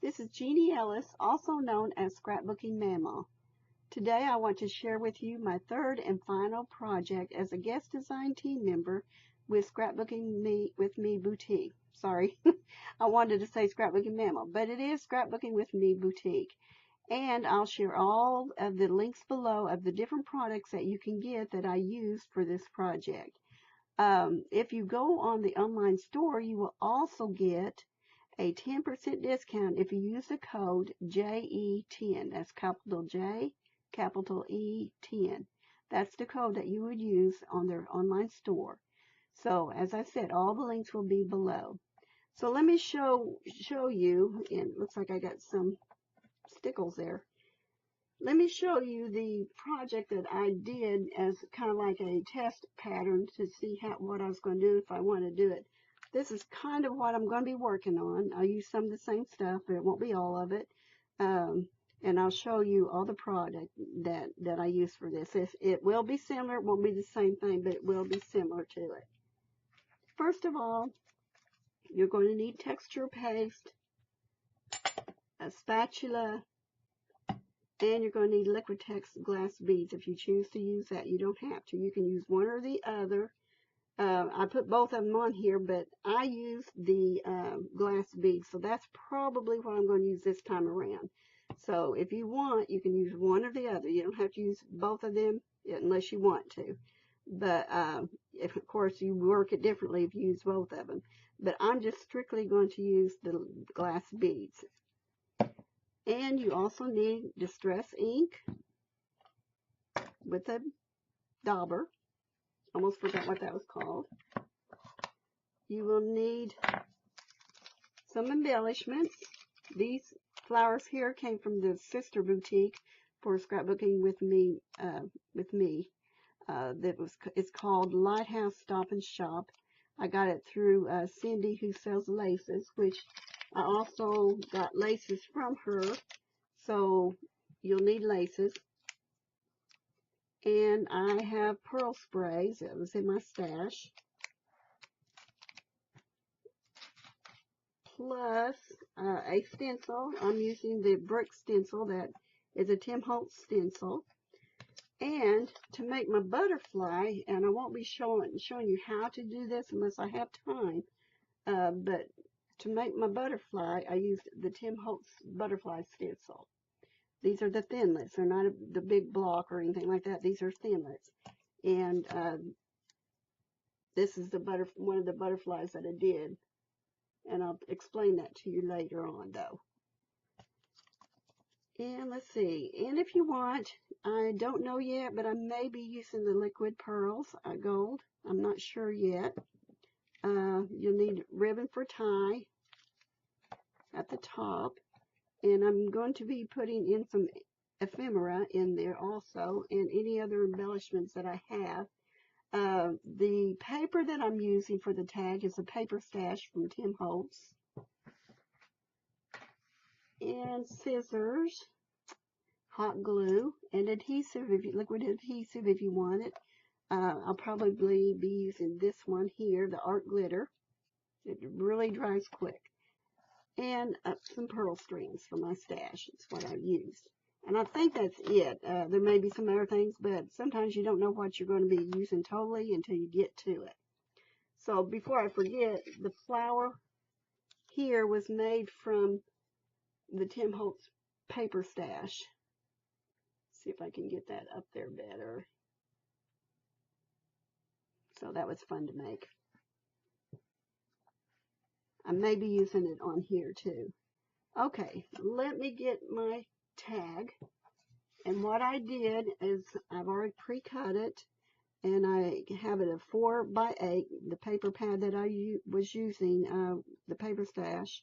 This is Jeannie Ellis, also known as Scrapbooking Mama. Today I want to share with you my third and final project as a guest design team member with Scrapbooking with Me Boutique. Sorry, I wanted to say Scrapbooking Mama, but it is Scrapbooking with Me Boutique. And I'll share all of the links below of the different products that you can get that I used for this project. If you go on the online store, you will also get a 10% discount if you use the code JE10. That's capital J, capital E10. That's the code that you would use on their online store. So as I said, all the links will be below. So let me show you, and it looks like I got some stickles there. Let me show you the project that I did as kind of like a test pattern to see what I was going to do if I want to do it. This is kind of what I'm going to be working on. I'll use some of the same stuff, but it won't be all of it. And I'll show you all the product that I use for this. It will be similar. It won't be the same thing, but it will be similar to it. First of all, you're going to need texture paste, a spatula, and you're going to need Liquitex glass beads. If you choose to use that, you don't have to. You can use one or the other. I put both of them on here, but I used the glass beads, so that's probably what I'm going to use this time around. So if you want, you can use one or the other. You don't have to use both of them unless you want to. But if, of course, you work it differently if you use both of them. But I'm just strictly going to use the glass beads. And you also need distress ink with a dauber. Almost forgot what that was called. You will need some embellishments. These flowers here came from the sister boutique for Scrapbooking with Me. It's called Lighthouse Stop and Shop. I got it through Cindy, who sells laces, which I also got laces from her. So you'll need laces. And I have pearl sprays. That was in my stash. Plus a stencil. I'm using the brick stencil that is a Tim Holtz stencil. And to make my butterfly, and I won't be showing you how to do this unless I have time, but to make my butterfly, I used the Tim Holtz butterfly stencil. These are the thinlits. They're not the big block or anything like that. These are thinlits. And this is one of the butterflies that I did. And I'll explain that to you later on, though. And let's see. And if you want, I don't know yet, but I may be using the liquid pearls, gold. I'm not sure yet. You'll need ribbon for tie at the top. And I'm going to be putting in some ephemera in there also, and any other embellishments that I have. The paper that I'm using for the tag is a paper stash from Tim Holtz. And scissors, hot glue, and adhesive, liquid adhesive if you want it. I'll probably be using this one here, the art glitter. It really dries quick. And some pearl strings for my stash. It's what I've used. And I think that's it. There may be some other things, but sometimes you don't know what you're going to be using totally until you get to it. So before I forget, the flower here was made from the Tim Holtz paper stash. See if I can get that up there better. So that was fun to make. I may be using it on here too. Okay, let me get my tag. And what I did is I've already pre-cut it, and I have it a 4x8. The paper pad that I was using, the paper stash,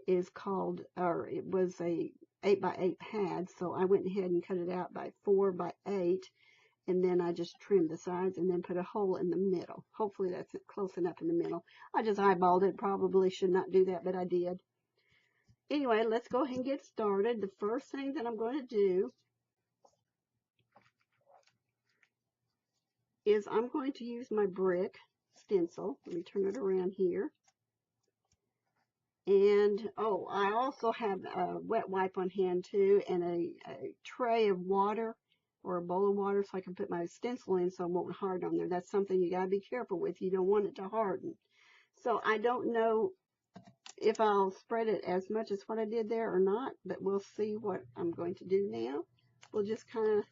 is called, or it was a 8x8 pad, so I went ahead and cut it out by 4x8, and then I just trimmed the sides and then put a hole in the middle. Hopefully that's close enough in the middle. I just eyeballed it. Probably should not do that, but I did. Anyway, let's go ahead and get started. The first thing that I'm going to do is I'm going to use my brick stencil. Let me turn it around here. And, oh, I also have a wet wipe on hand too, and a tray of water or a bowl of water so I can put my stencil in so it won't harden on there. That's something you gotta be careful with. You don't want it to harden. So I don't know if I'll spread it as much as what I did there or not, but we'll see what I'm going to do now. We'll just kind of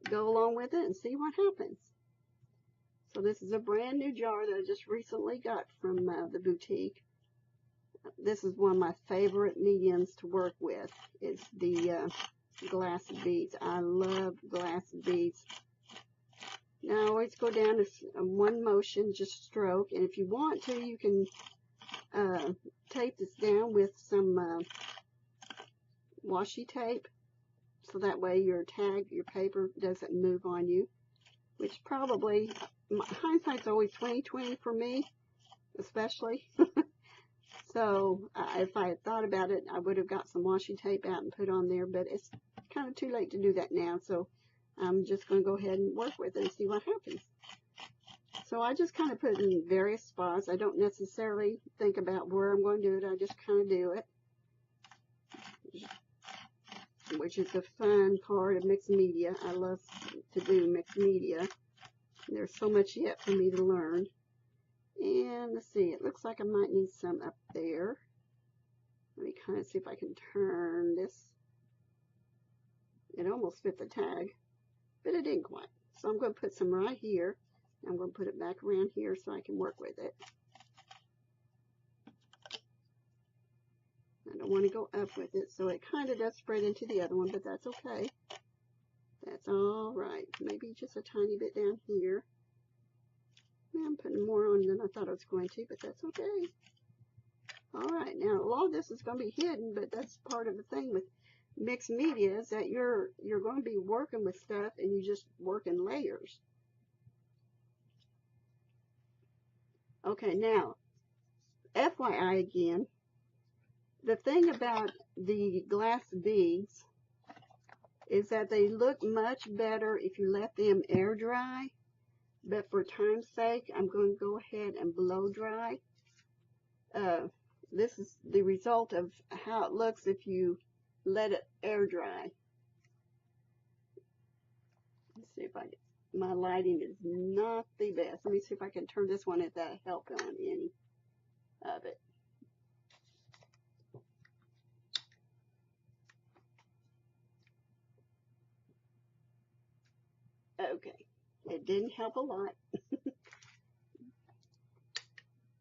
go along with it and see what happens. So this is a brand new jar that I just recently got from the boutique. This is one of my favorite mediums to work with. It's the glass beads. I love glass beads. Now I always go down to one motion, just stroke, and if you want to, you can tape this down with some washi tape, so that way your tag, your paper doesn't move on you, which probably, hindsight's always 20/20 for me, especially. So if I had thought about it, I would have got some washi tape out and put on there, but it's kind of too late to do that now, so I'm just going to go ahead and work with it and see what happens. So I just kind of put it in various spots. I don't necessarily think about where I'm going to do it. I just kind of do it, which is the fun part of mixed media. I love to do mixed media. There's so much yet for me to learn. And let's see, it looks like I might need some up there. Let me kind of see if I can turn this. It almost fit the tag, but it didn't quite. So I'm going to put some right here. I'm going to put it back around here so I can work with it. I don't want to go up with it, so it kind of does spread into the other one, but that's okay. That's all right. Maybe just a tiny bit down here. I'm putting more on than I thought I was going to, but that's okay. All right, now a lot of this is going to be hidden, but that's part of the thing with mixed media is that you're going to be working with stuff and you just work in layers. Okay, now, FYI again, the thing about the glass beads is that they look much better if you let them air dry. But for time's sake, I'm going to go ahead and blow dry. This is the result of how it looks if you let it air dry. Let's see if my lighting is not the best. Let me see if I can turn this one if that'll help on any of it. Okay, it didn't help a lot.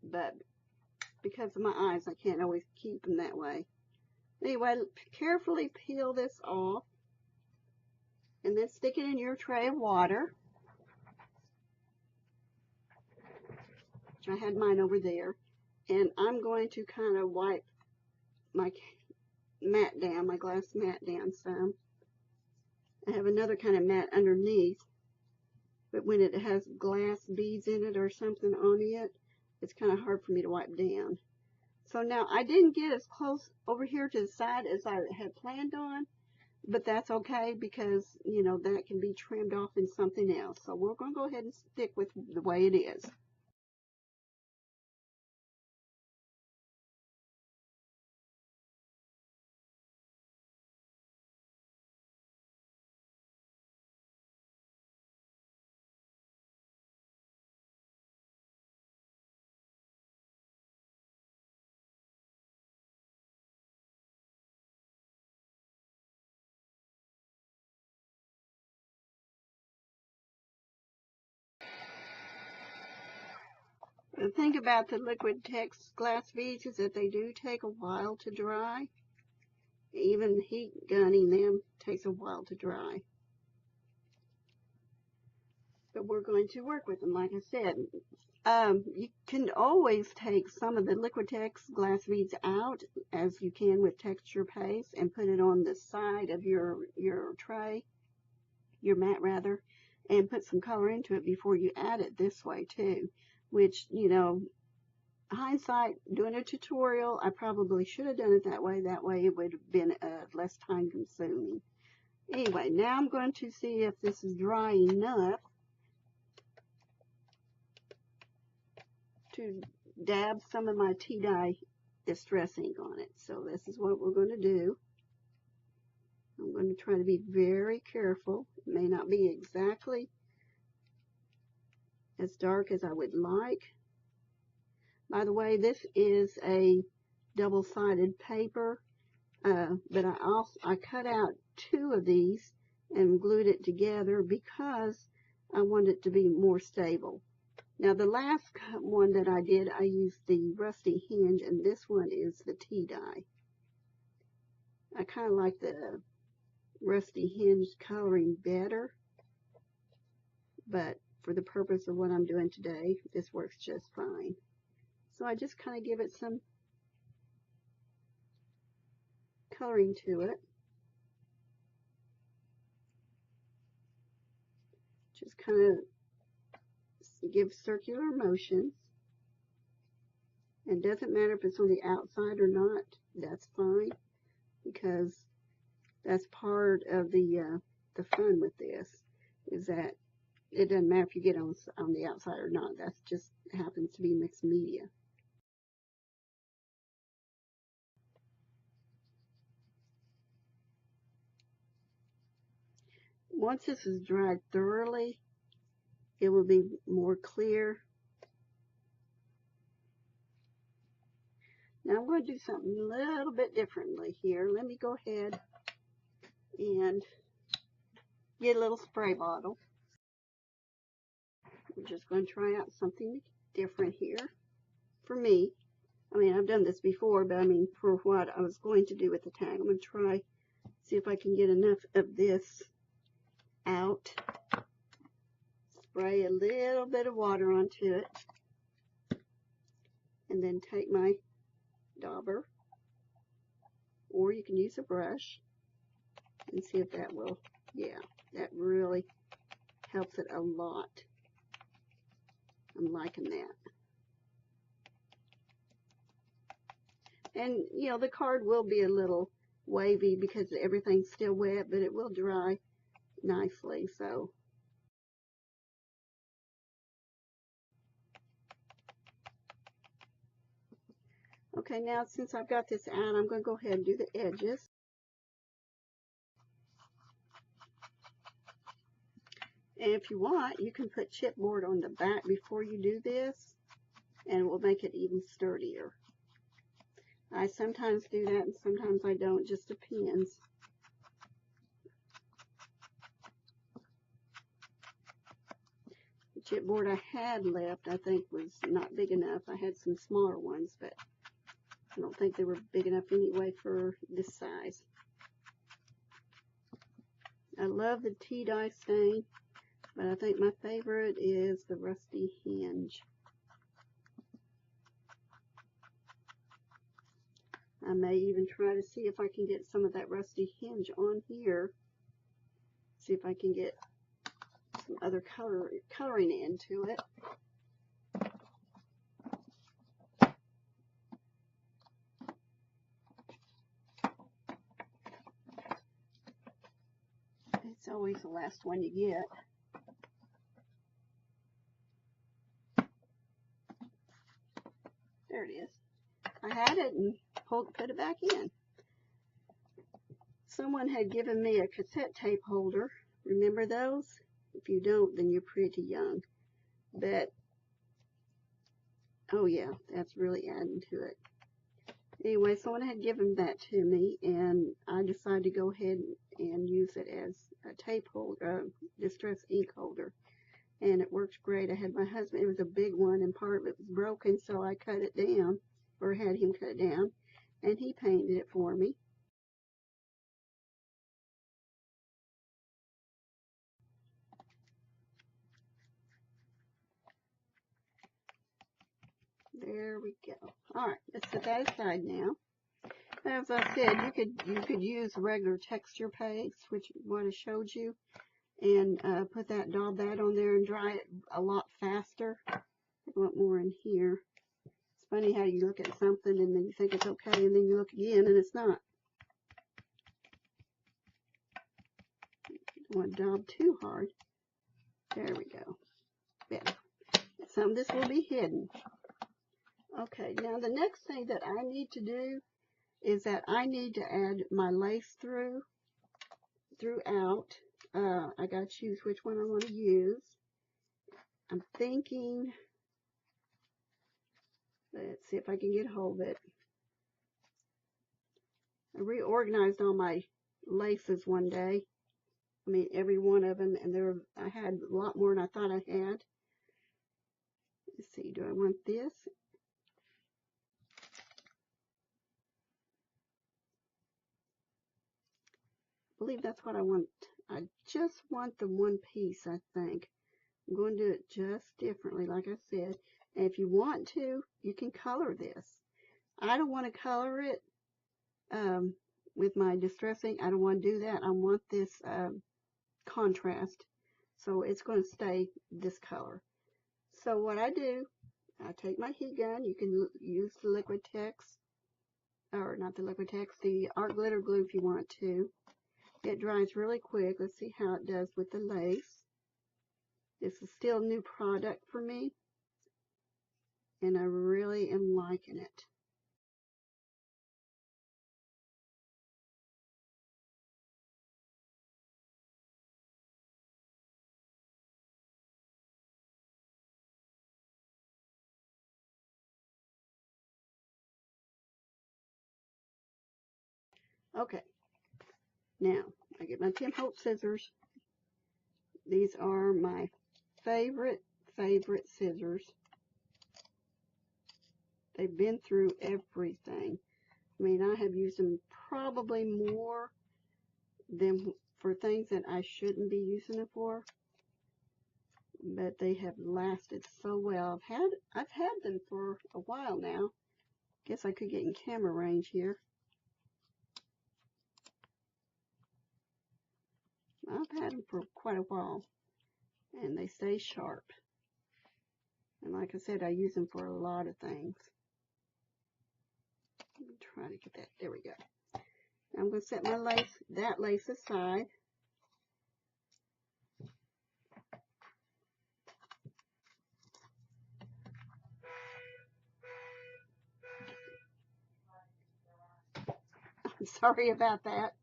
But because of my eyes, I can't always keep them that way. Anyway, carefully peel this off and then stick it in your tray of water. I had mine over there. And I'm going to kind of wipe my mat down, my glass mat down some. I have another kind of mat underneath, but when it has glass beads in it or something on it, it's kind of hard for me to wipe down. So now I didn't get as close over here to the side as I had planned on, but that's okay because, you know, that can be trimmed off in something else. So we're going to go ahead and stick with the way it is. The thing about the liquid text glass beads is that they do take a while to dry. Even heat gunning them takes a while to dry. But we're going to work with them, like I said. You can always take some of the Liquitex glass beads out, as you can with texture paste, and put it on the side of your tray, your mat rather, and put some color into it before you add it this way too, which, you know, hindsight, doing a tutorial, I probably should have done it that way. That way it would have been less time consuming. Anyway, now I'm going to see if this is dry enough to dab some of my tea dye distress ink on it. So this is what we're going to do. I'm going to try to be very careful. It may not be exactly as dark as I would like. By the way, this is a double-sided paper, but I cut out 2 of these and glued it together because I want it to be more stable. Now the last one that I did, I used the rusty hinge, and this one is the tea dye. I kind of like the rusty hinge coloring better, but for the purpose of what I'm doing today, this works just fine. So I just kind of give it some coloring to it. Just kind of give circular motions. And it doesn't matter if it's on the outside or not, that's fine, because that's part of the fun with this, is that it doesn't matter if you get on the outside or not. That just happens to be mixed media. Once this is dried thoroughly, it will be more clear. Now I'm going to do something a little bit differently here. Let me go ahead and get a little spray bottle. We're just going to try out something different here for me. I mean, I've done this before, but I mean, for what I was going to do with the tag, I'm going to try, see if I can get enough of this out. Spray a little bit of water onto it, and then take my dauber, or you can use a brush, and see if that will, yeah, that really helps it a lot. I'm liking that. And, you know, the card will be a little wavy because everything's still wet, but it will dry nicely, so. Okay, now since I've got this out, I'm going to go ahead and do the edges. And if you want, you can put chipboard on the back before you do this, and it will make it even sturdier. I sometimes do that, and sometimes I don't, just depends. The chipboard I had left, I think, was not big enough. I had some smaller ones, but I don't think they were big enough anyway for this size. I love the tea dye stain, but I think my favorite is the rusty hinge. I may even try to see if I can get some of that rusty hinge on here. See if I can get some other coloring into it. It's always the last one you get. There it is. I had it and put it back in. Someone had given me a cassette tape holder. Remember those? If you don't, then you're pretty young. But, oh yeah, that's really adding to it. Anyway, someone had given that to me, and I decided to go ahead and use it as a tape holder, distress ink holder. And it works great. I had my husband, it was a big one, and part of it was broken, so I cut it down, or had him cut it down, and he painted it for me. There we go. All right, let's set that aside now. As I said, you could use regular texture paste, which is what I showed you, and daub that on there and dry it a lot faster. I want more in here. It's funny how you look at something and then you think it's okay, and then you look again and it's not. Don't want to daub too hard. There we go. Better. Some of this will be hidden. Okay, now the next thing that I need to do is that I need to add my lace throughout. I gotta choose which one I want to use. I'm thinking, let's see if I can get hold of it. I reorganized all my laces one day. I mean, every one of them, and I had a lot more than I thought I had. Let's see, do I want this? I believe that's what I want. I just want the one piece, I think. I'm going to do it just differently, like I said. And if you want to, you can color this. I don't want to color it with my distress ink. I don't want to do that. I want this contrast. So it's going to stay this color. So what I do, I take my heat gun. You can use the Liquitex, or not the Liquitex, the art glitter glue if you want to. It dries really quick. Let's see how it does with the lace. This is still a new product for me, and I really am liking it. Okay, now I get my Tim Holtz scissors. These are my favorite scissors. They've been through everything. I mean, I have used them probably more than for things that I shouldn't be using them for, but they have lasted so well. I've had them for a while now. Guess I could get in camera range here. I've had them for quite a while, and they stay sharp. And like I said, I use them for a lot of things. Let me try to get that. There we go. I'm going to set my lace aside. I'm sorry about that.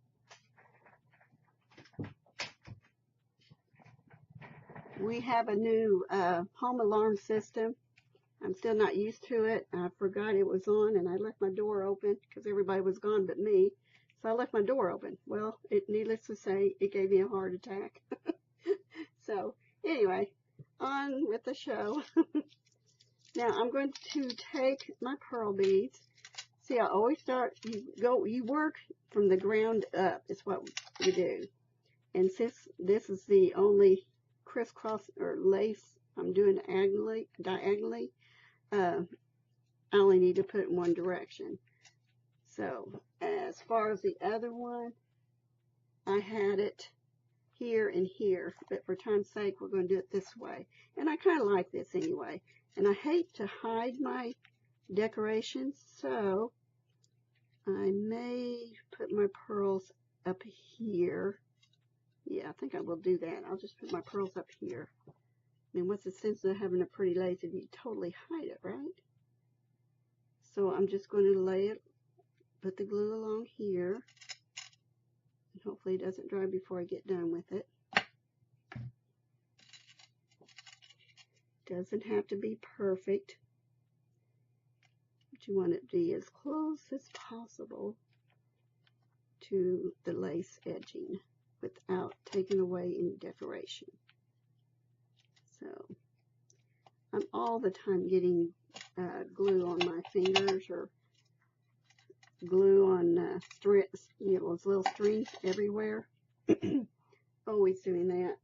We have a new home alarm system. I'm still not used to it. I forgot it was on, and I left my door open because everybody was gone but me. So I left my door open. Well, needless to say, it gave me a heart attack. So anyway, on with the show. Now I'm going to take my pearl beads. See, I always start, you work from the ground up is what we do. And since this is the only crisscross or lace I'm doing diagonally, I only need to put it in one direction. So as far as the other one, I had it here and here, but for time's sake, we're going to do it this way. And I kind of like this anyway. And I hate to hide my decorations, so I may put my pearls up here. Yeah, I think I will do that. I'll just put my pearls up here. I mean, what's the sense of having a pretty lace if you totally hide it, right? So I'm just going to put the glue along here. And hopefully it doesn't dry before I get done with it. Doesn't have to be perfect, but you want it to be as close as possible to the lace edging without taking away any decoration. So I'm all the time getting glue on my fingers or glue on strips, those little strings everywhere. Always doing that.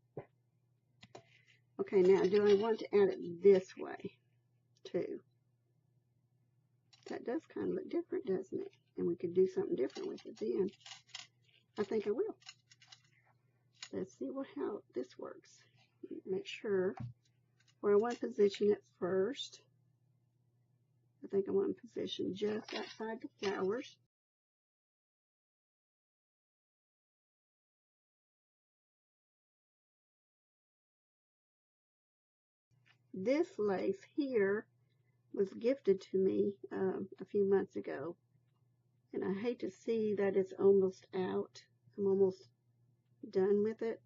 Okay, now do I want to add it this way too? That does kind of look different, doesn't it? And we could do something different with it then. I think I will. Let's see how this works. Make sure where I want to position it first. I think I want to position just outside the flowers. This lace here, was gifted to me a few months ago. And I hate to see that it's almost out. I'm almost done with it.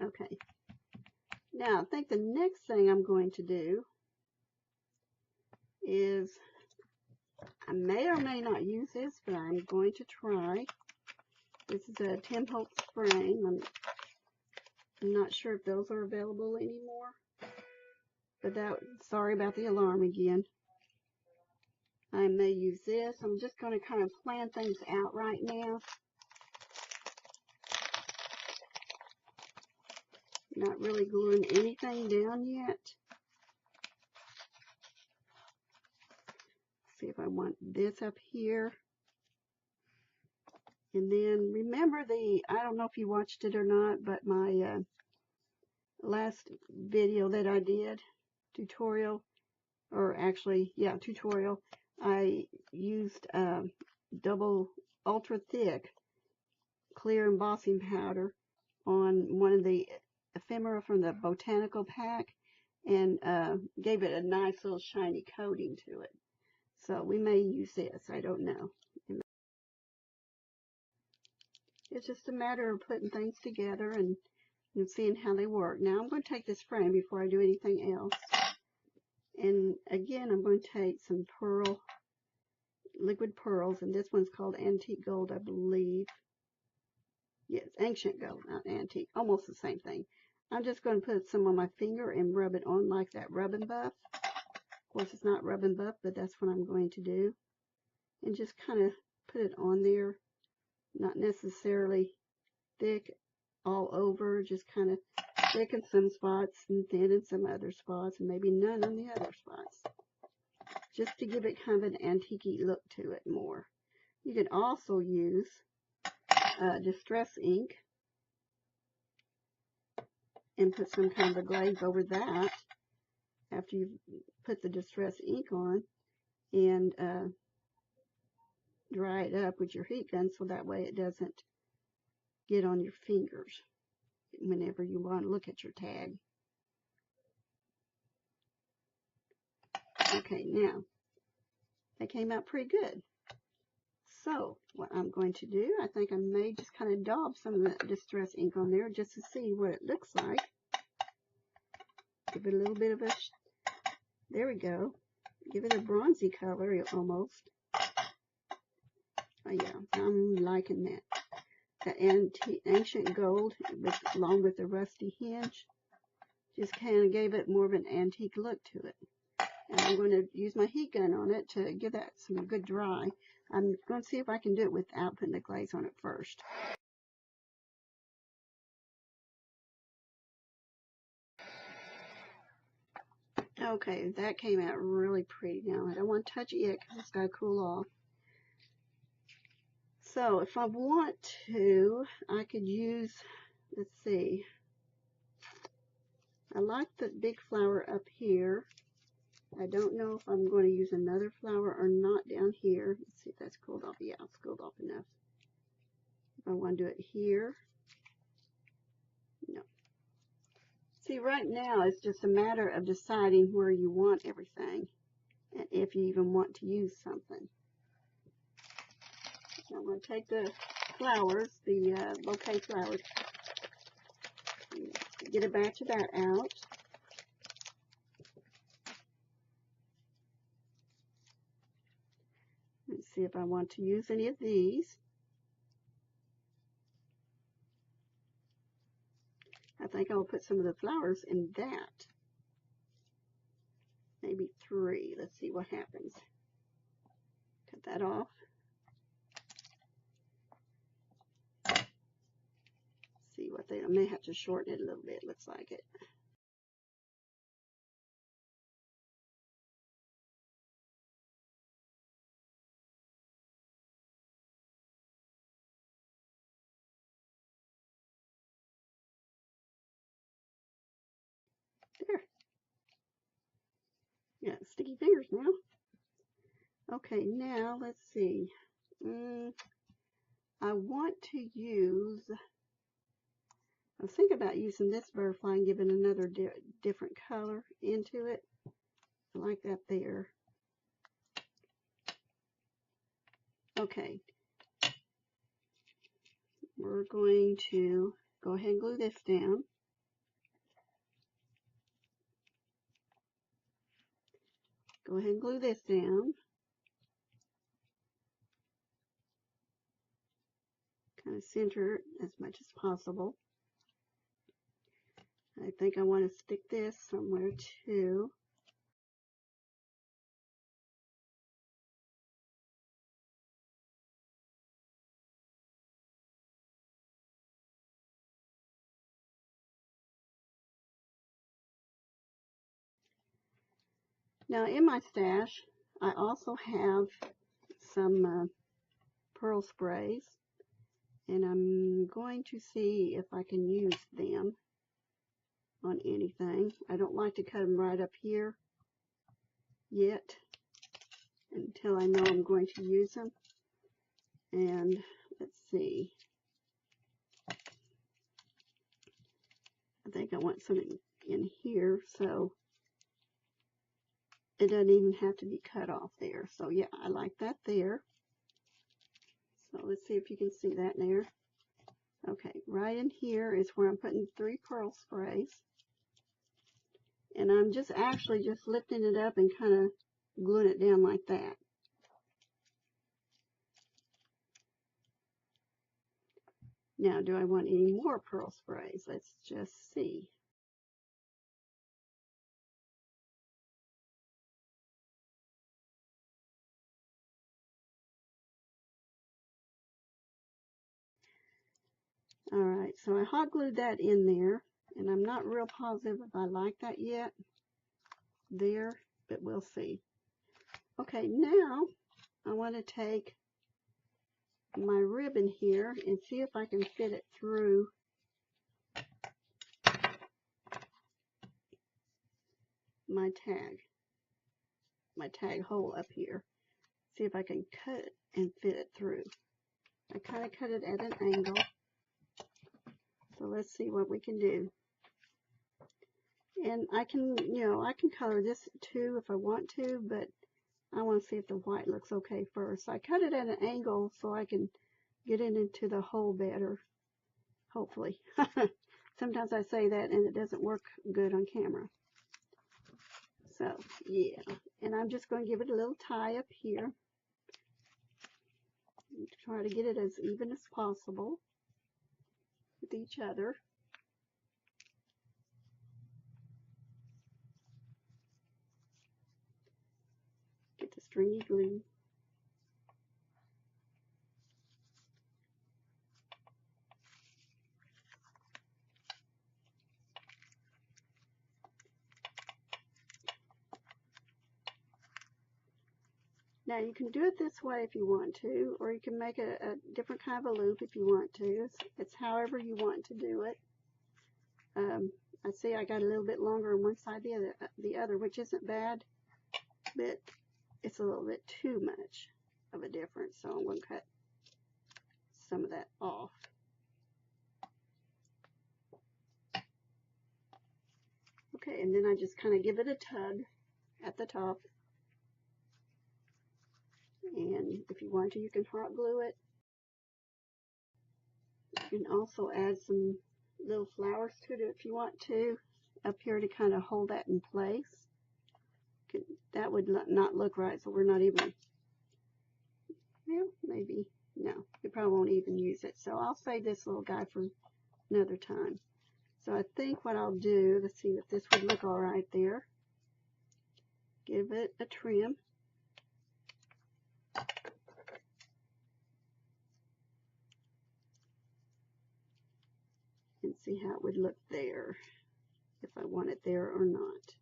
Okay. Now, I think the next thing I'm going to do is, I may or may not use this, but I'm going to try. This is a Tim Holtz frame. I'm not sure if those are available anymore. But sorry about the alarm again. I may use this. I'm just going to kind of plan things out right now. Not really gluing anything down yet. See if I want this up here. And then remember I don't know if you watched it or not, but my last video that I did, tutorial, or actually, yeah, tutorial, I used double ultra thick clear embossing powder on one of the ephemera from the botanical pack and gave it a nice little shiny coating to it. So we may use this, I don't know. It's just a matter of putting things together and seeing how they work. Now I'm going to take this frame before I do anything else. And again, I'm going to take some liquid pearls, and this one's called Antique Gold, I believe. Yes, ancient gold, not antique. Almost the same thing. I'm just going to put some on my finger and rub it on like that rub and buff. Of course, it's not rub and buff, but that's what I'm going to do. And just kind of put it on there. Not necessarily thick all over, just kind of thick in some spots and thin in some other spots, and maybe none on the other spots. Just to give it kind of an antique-y look to it more. You can also use distress ink and put some kind of a glaze over that after you've put the distress ink on, and dry it up with your heat gun so that way it doesn't get on your fingers whenever you want to look at your tag. Okay, now that came out pretty good. So what I'm going to do, I think I may just kind of daub some of the distress ink on there just to see what it looks like. Give it a little bit of there we go. Give it a bronzy color almost. Oh yeah, I'm liking that. That ancient gold along with the rusty hinge just kind of gave it more of an antique look to it. And I'm going to use my heat gun on it to give that some good dry. I'm going to see if I can do it without putting the glaze on it first. Okay, that came out really pretty now. I don't want to touch it yet because it's got to cool off. So if I want to, I could use, let's see, I like the big flower up here. I don't know if I'm going to use another flower or not down here. Let's see if that's cooled off. Yeah, it's cooled off enough. If I want to do it here, no. See, right now it's just a matter of deciding where you want everything and if you even want to use something. So I'm going to take the flowers, the bouquet flowers, get a batch of that out. Let's see if I want to use any of these. I think I'll put some of the flowers in that. Maybe 3. Let's see what happens. Cut that off. See what I may have to shorten it a little bit. Looks like it. There. Yeah, sticky fingers now. Okay, now let's see. I want to use, I was thinking about using this butterfly and giving another different color into it. I like that there. Okay, we're going to go ahead and glue this down. Go ahead and glue this down. Kind of center it as much as possible. I think I want to stick this somewhere too. Now in my stash, I also have some pearl sprays, and I'm going to see if I can use them on anything. I don't like to cut them right up here yet until I know I'm going to use them. And let's see, I think I want some in here, so it doesn't even have to be cut off there. So yeah, I like that there. So let's see if you can see that there. Okay, right in here is where I'm putting 3 pearl sprays. And I'm just actually just lifting it up and kind of gluing it down like that. Now, do I want any more pearl sprays? Let's just see. Alright, so I hot glued that in there, and I'm not real positive if I like that yet there, but we'll see. Okay, now I want to take my ribbon here and see if I can fit it through my tag hole up here. See if I can cut it and fit it through. I kind of cut it at an angle. So let's see what we can do. And I can, I can color this too if I want to, but I want to see if the white looks okay first. So I cut it at an angle so I can get it into the hole better, hopefully. Sometimes I say that and it doesn't work good on camera. So, yeah. And I'm just going to give it a little tie up here. Try to get it as even as possible with each other. Get the stringy glue. Now you can do it this way if you want to, or you can make a different kind of a loop if you want to. It's however you want to do it. I see I got a little bit longer on one side than the other, which isn't bad, but it's a little bit too much of a difference, so I'm going to cut some of that off. Okay, and then I just kind of give it a tug at the top. And if you want to, you can hot glue it. You can also add some little flowers to it if you want to, up here to kind of hold that in place. That would not look right, so we're not even, well, maybe, no, you probably won't even use it. So I'll save this little guy for another time. So I think what I'll do, let's see if this would look all right there. Give it a trim. And see how it would look there, if I want it there or not.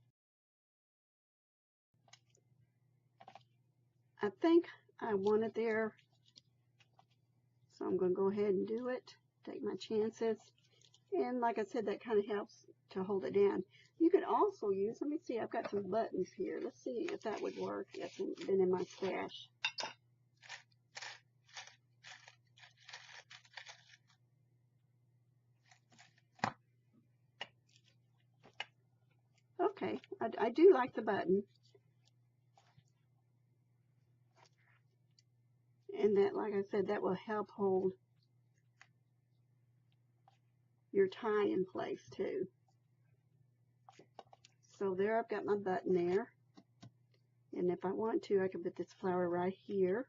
I think I want it there, so I'm going to go ahead and do it, take my chances. And like I said, that kind of helps to hold it down. You could also use, let me see, I've got some buttons here. Let's see if that would work. That's been in my stash. Okay, I do like the button. And that, like I said, that will help hold your tie in place too. So there, I've got my button there. And if I want to, I can put this flower right here.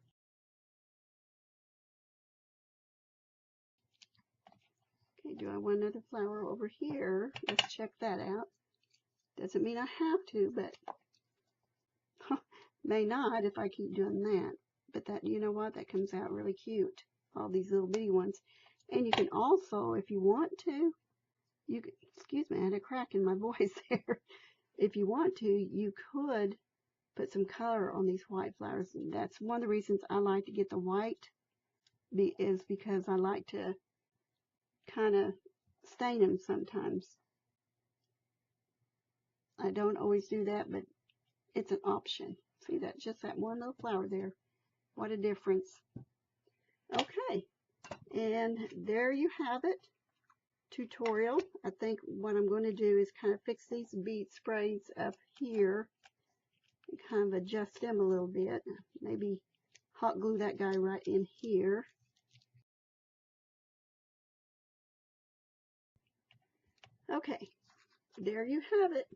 Okay, do I want another flower over here? Let's check that out. Doesn't mean I have to, but may not if I keep doing that. But that, you know what, that comes out really cute. All these little bitty ones. And you can also, if you want to, you could, excuse me, I had a crack in my voice there. If you want to, you could put some color on these white flowers. And that's one of the reasons I like to get the white, is because I like to kind of stain them sometimes. I don't always do that, but it's an option. See that, just that one little flower there. What a difference. Okay, and there you have it. Tutorial. I think what I'm going to do is kind of fix these bead sprays up here and kind of adjust them a little bit. Maybe hot glue that guy right in here. Okay, there you have it.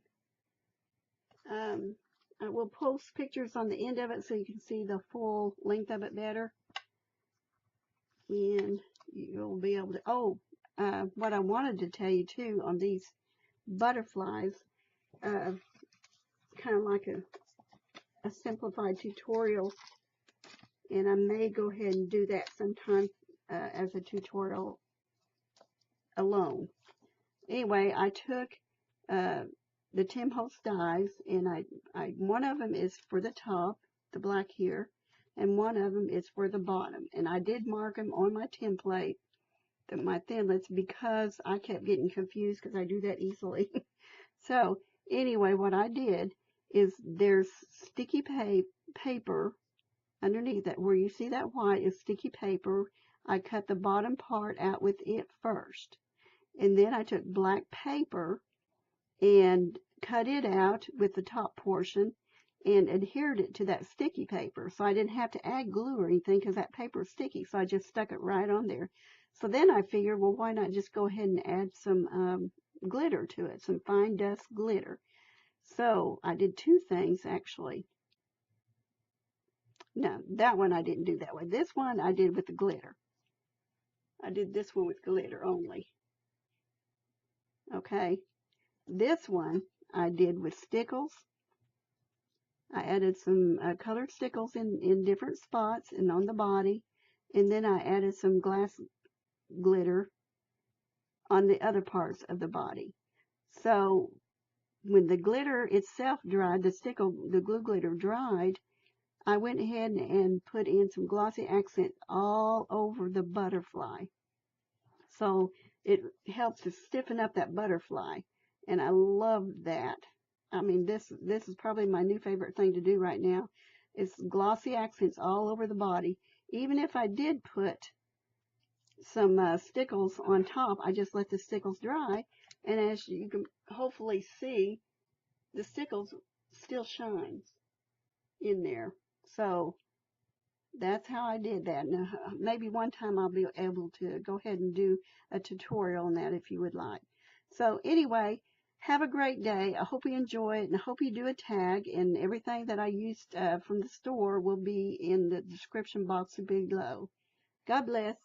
I will post pictures on the end of it so you can see the full length of it better. And you'll be able to, what I wanted to tell you too on these butterflies, kind of like a simplified tutorial, and I may go ahead and do that sometime as a tutorial alone. Anyway, I took the Tim Holtz dies, and one of them is for the top, the black here, and one of them is for the bottom. And I did mark them on my template, my thinlits, because I kept getting confused because I do that easily. So anyway, what I did is there's sticky paper underneath that. Where you see that white is sticky paper. I cut the bottom part out with it first. And then I took black paper and cut it out with the top portion and adhered it to that sticky paper. So I didn't have to add glue or anything because that paper is sticky. So I just stuck it right on there. So then I figured, well, why not just go ahead and add some glitter to it, some fine dust glitter. So I did two things actually. No, that one I didn't do that way. This one I did with the glitter. I did this one with glitter only. Okay. This one I did with stickles. I added some colored stickles in different spots and on the body. And then I added some glass glitter on the other parts of the body. So when the glitter itself dried, the glue glitter dried, I went ahead and put in some glossy accents all over the butterfly. So it helps to stiffen up that butterfly. And I love that. I mean, this is probably my new favorite thing to do right now. Is glossy accents all over the body. Even if I did put some stickles on top, I just let the stickles dry. And as you can hopefully see, the stickles still shines in there. So that's how I did that. Now, maybe one time I'll be able to go ahead and do a tutorial on that if you would like. So anyway, have a great day. I hope you enjoy it, and I hope you do a tag, and everything that I used from the store will be in the description box below. God bless.